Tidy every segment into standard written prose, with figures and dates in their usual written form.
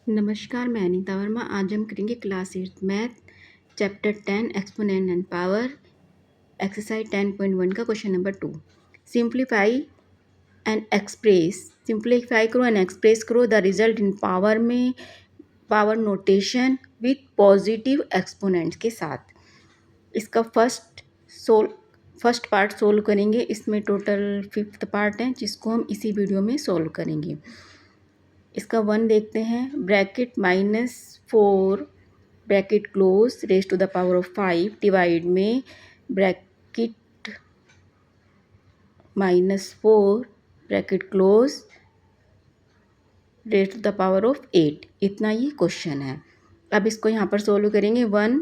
नमस्कार, मैं अनीता वर्मा। आज हम करेंगे class 8 math chapter 10 exponent and power exercise 10.1 का question number 2। Simplify and express. Simplify करो एंड एक्सप्रेस करो द रिजल्ट इन पावर में power notation with positive exponents के साथ। इसका फर्स्ट पार्ट सोल्व करेंगे। इसमें टोटल 5th पार्ट है जिसको हम इसी वीडियो में सोल्व करेंगे। इसका 1 देखते हैं। Bracket -4 bracket close raise to the power of 5 divide में bracket -4 bracket close raise to the power of 8। इतना ही क्वेश्चन है। अब इसको यहाँ पर सोल्व करेंगे। 1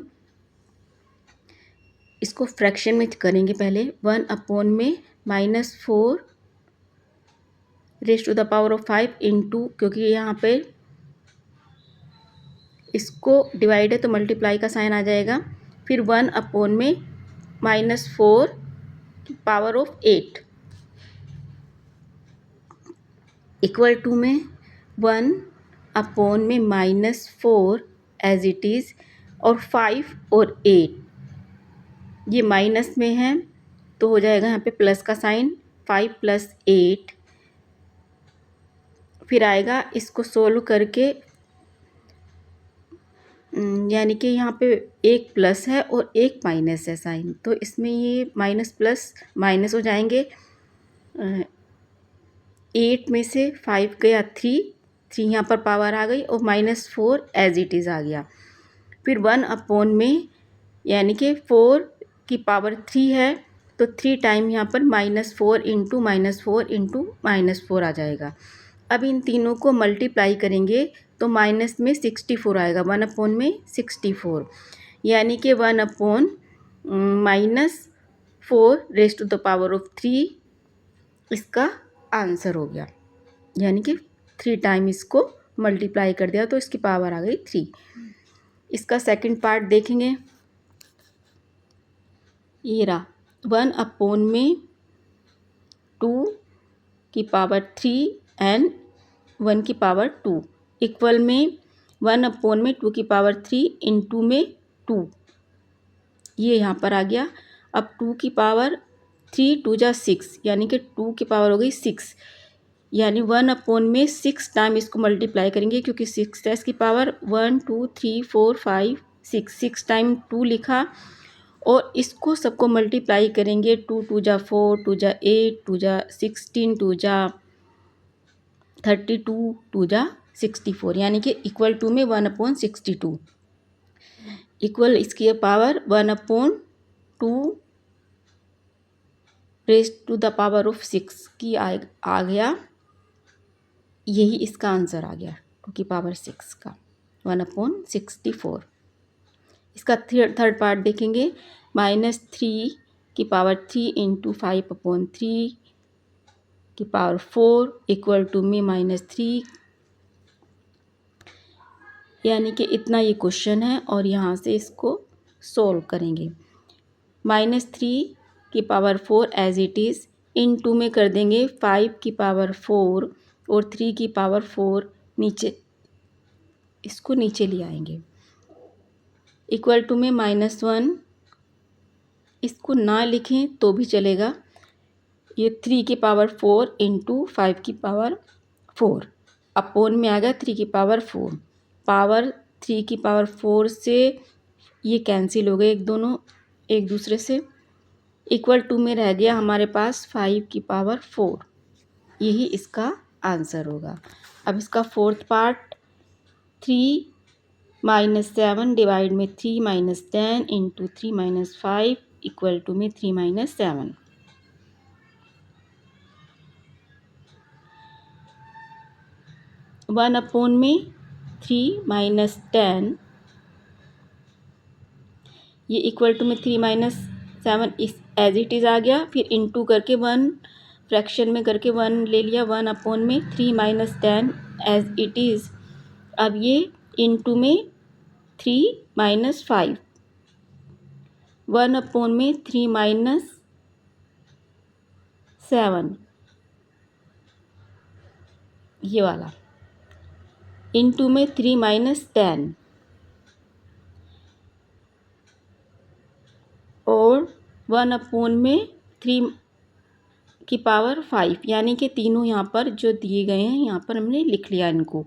इसको फ्रैक्शन में करेंगे। पहले 1 में -4 raise to the power of 5 into, क्योंकि यहाँ पे इसको डिवाइड है तो मल्टीप्लाई का साइन आ जाएगा। फिर 1 में -4 पावर ऑफ 8 इक्वल टू में 1 में -4 एज इट इज़, और 5 और 8 ये माइनस में है तो हो जाएगा यहाँ पे प्लस का साइन। 5 + 8 फिर आएगा। इसको सोल्व करके यानी कि यहाँ पे एक प्लस है और एक माइनस है साइन, तो इसमें ये माइनस प्लस माइनस हो जाएंगे। 8 में से 5 गया 3 यहाँ पर पावर आ गई और -4 एज इट इज़ आ गया। फिर 1 में यानी कि 4 की पावर 3 है तो 3 टाइम यहाँ पर -4 इंटू -4 इंटू -4 आ जाएगा। अब इन तीनों को मल्टीप्लाई करेंगे तो माइनस में 64 आएगा। 1 में 64 यानी कि 1 -4 raise to the power of 3 इसका आंसर हो गया। यानी कि 3 टाइम इसको मल्टीप्लाई कर दिया तो इसकी पावर आ गई 3। इसका सेकंड पार्ट देखेंगे। ये रहा 1 में 2 की पावर 3 एंड 1 की पावर 2 इक्वल में 1 में 2 की पावर 3 इंटू में 2, ये यहाँ पर आ गया। अब 2 की पावर 3 2 जा 6 यानी कि 2 की पावर हो गई 6, यानी 1 में 6 टाइम इसको मल्टीप्लाई करेंगे क्योंकि 6 है इसकी पावर। 1 2 3 4 5 6 टाइम 2 लिखा और इसको सबको मल्टीप्लाई करेंगे। 2 2 जा 4 2 जा 8 2 जा 16 2 जा 32 2 जा 64 यानी कि इक्वल टू में 1/62 इक्वल इसकी power 1/2 raise to the power of 6 की आ गया। यही इसका आंसर आ गया 2 की पावर 6 का 1/64। इसका थर्ड पार्ट देखेंगे। -3 की पावर 3 इंटू 5/3 की पावर 4 इक्वल टू में -3, यानी कि इतना ये क्वेश्चन है और यहाँ से इसको सोल्व करेंगे। -3 की power 4 as it is into में कर देंगे 5 की पावर 4 और 3 की पावर 4 नीचे, इसको नीचे ले आएंगे इक्वल टू में -1। इसको ना लिखें तो भी चलेगा। ये 3 की पावर 4 इंटू 5 की पावर 4 अपोन में आ गया 3 की पावर 4। पावर 3 की पावर 4 से ये कैंसिल हो गए एक दूसरे से। इक्वल टू में रह गया हमारे पास 5 की पावर 4। यही इसका आंसर होगा। अब इसका फोर्थ पार्ट 3 - 7 डिवाइड में 3 - 10 इंटू 3 - 5 इक्वल टू में 3 - 7। 1 में 3 - 10 ये इक्वल टू में 3 - 7 इस एज इट इज़ आ गया। फिर इंटू करके 1 फ्रैक्शन में करके 1 ले लिया। 1 में 3 - 10 एज इट इज़। अब ये इंटू में 3 - 5 1 में 3 - 7 ये वाला इनटू में 3 माइनस 10 और 1 में 3 की पावर 5, यानी कि तीनों यहाँ पर जो दिए गए हैं यहाँ पर हमने लिख लिया इनको।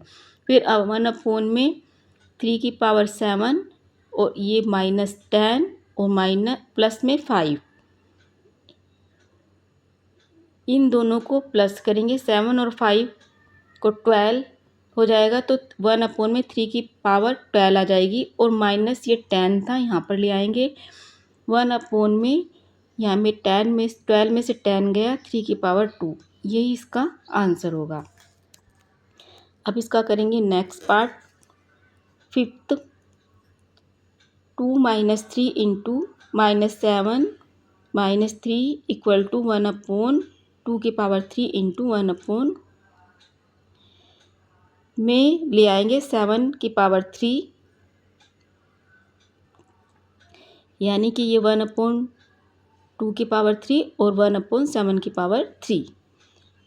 फिर 1 में 3 की पावर 7 और ये -10 और माइनस प्लस में 5, इन दोनों को प्लस करेंगे 7 और 5 को 12 हो जाएगा, तो 1 में 3 की पावर 12 आ जाएगी और माइनस ये 10 था यहाँ पर ले आएंगे। 1 में यहाँ में 12 में से 10 गया, 3 की पावर 2, यही इसका आंसर होगा। अब इसका करेंगे next part, 5th 2 minus 3 into -7 -3 equal to 1/2 की पावर 3 इंटू 1 में ले आएंगे 7 की पावर 3, यानी कि ये 1/2 की पावर 3 और 1/7 की पावर 3।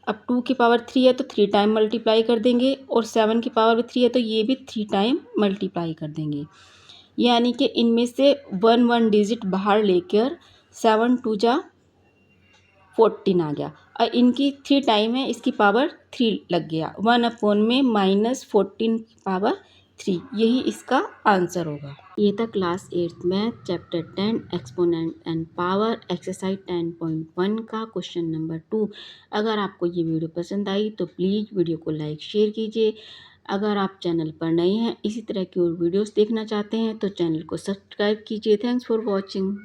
अब 2 की पावर 3 है तो 3 टाइम मल्टीप्लाई कर देंगे और 7 की पावर 3 है तो ये भी 3 टाइम मल्टीप्लाई कर देंगे, यानी कि इनमें से 1 डिजिट बाहर लेकर 7 2 जा 14 आ गया और इनकी 3 टाइम है, इसकी पावर 3 लग गया। 1 में -14 की पावर 3, यही इसका आंसर होगा। ये था class 8th math chapter 10 exponent and power exercise 10.1 का क्वेश्चन नंबर 2। अगर आपको ये वीडियो पसंद आई तो प्लीज़ वीडियो को लाइक शेयर कीजिए। अगर आप चैनल पर नए हैं, इसी तरह की और वीडियोस देखना चाहते हैं तो चैनल को सब्सक्राइब कीजिए। Thanks for watching.